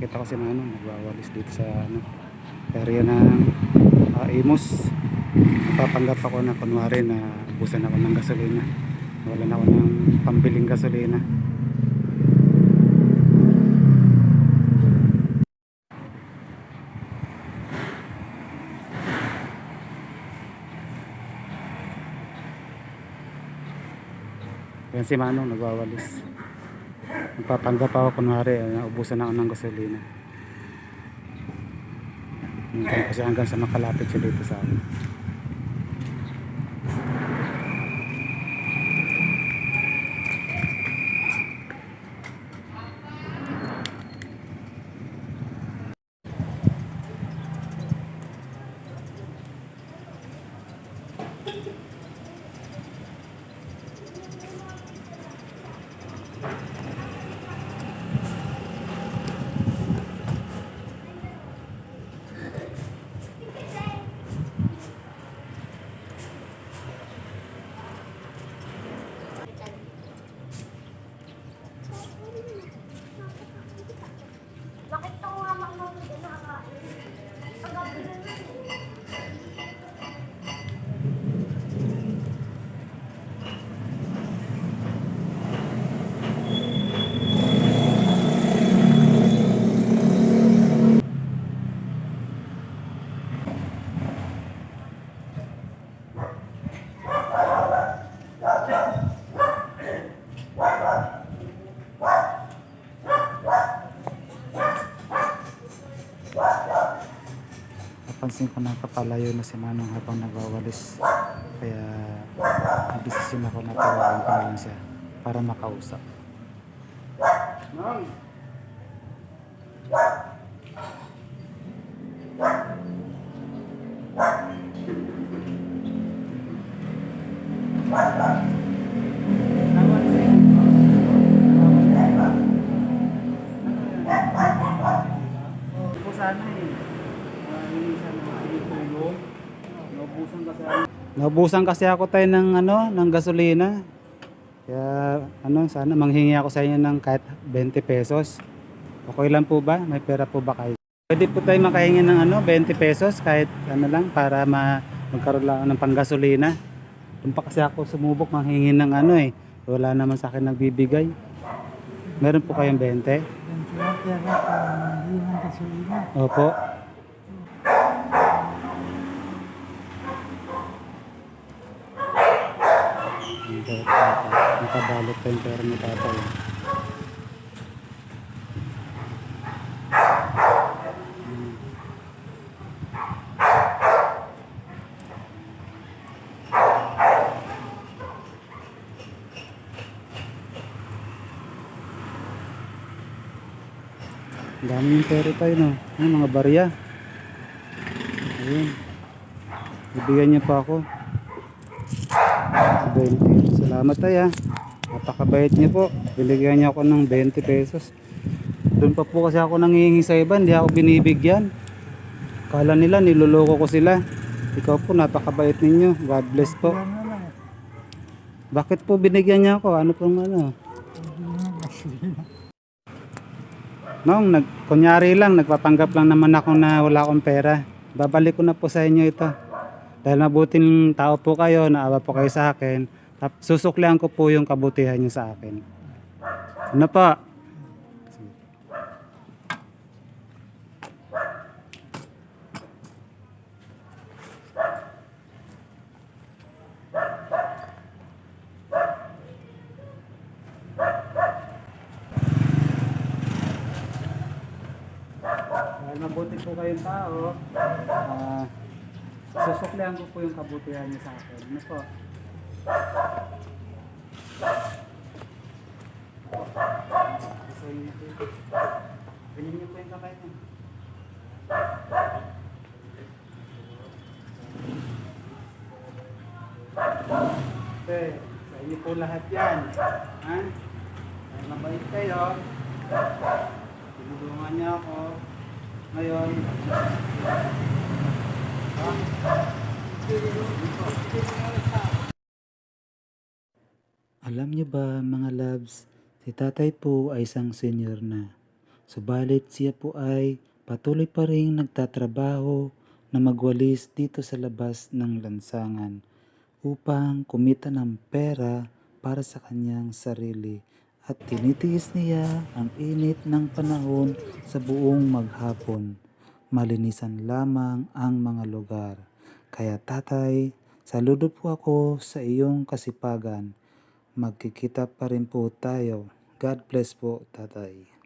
Kita ko si Manong nagwawalis dito sa area ng Imus. Napapanggap ako na kunwari na ubusan ako ng gasolina. Wala na ako ng pambiling gasolina. Yan si Manong nagwawalis. Nagpapanggap ako kunwari na ubusan ako ng gasolina. Hintay ko siya hanggang sa makalapit siya dito sa akin. Bakit ko nga makakapit na nakakain? Pagkabi na na. Napansin ko na kapalayo na si Manong habang nagwawalis. Kaya nagdesisyon ako na tawagan ko lang siya para makausap. Manong! Naubusan kasi ako tayo ng gasolina. Kaya sana manghingi ako sa inyo ng kahit 20 pesos. Okay lang po ba? May pera po ba kayo? Pwede po tayo makahingi ng 20 pesos kahit lang para magkaroon lang ng panggasolina. Doon pa kasi ako sumubok manghingi ng wala naman sa akin nagbibigay. Meron po kayong 20? Opo. Nakabalot pa yung pera ni tatay. Daming pera tayo, no? Mga barya. Ayun. Ibigyan niyo pa ako. 20. Salamat tayo. Napakabait niyo po. Binigyan niyo ako ng 20 pesos. Doon pa po kasi ako nangihingi sa iba, hindi ako binibigyan. Kala nila niloloko ko sila. Ikaw po, napakabait ninyo. God bless po. Bakit po binigyan niya ako? Ano pong Noong kunyari lang, nagpapanggap lang naman ako na wala akong pera. Babalik ko na po sa inyo ito. Dahil mabuting tao po kayo, naawa po kayo sa akin. Susuklihan ko po yung kabutihan niyo sa akin. Ano pa? Dahil mabuti po kayong tao, susuklihan ko po yung kabutihan niyo sa akin. Ano po? Bilhin niyo po yung kamay niyo. Okay, sa inyo po lahat yan. Ha? Dahil mabait kayo, tinulungan niyo ako. Ngayon, alam niyo ba mga loves, si tatay po ay isang senior na. Subalit siya po ay patuloy pa rin nagtatrabaho na magwalis dito sa labas ng lansangan upang kumita ng pera para sa kanyang sarili at tinitiis niya ang init ng panahon sa buong maghapon. Malinisan lamang ang mga lugar. Kaya tatay, saludo po ako sa iyong kasipagan. Magkikita pa rin po tayo. God bless po, tatay.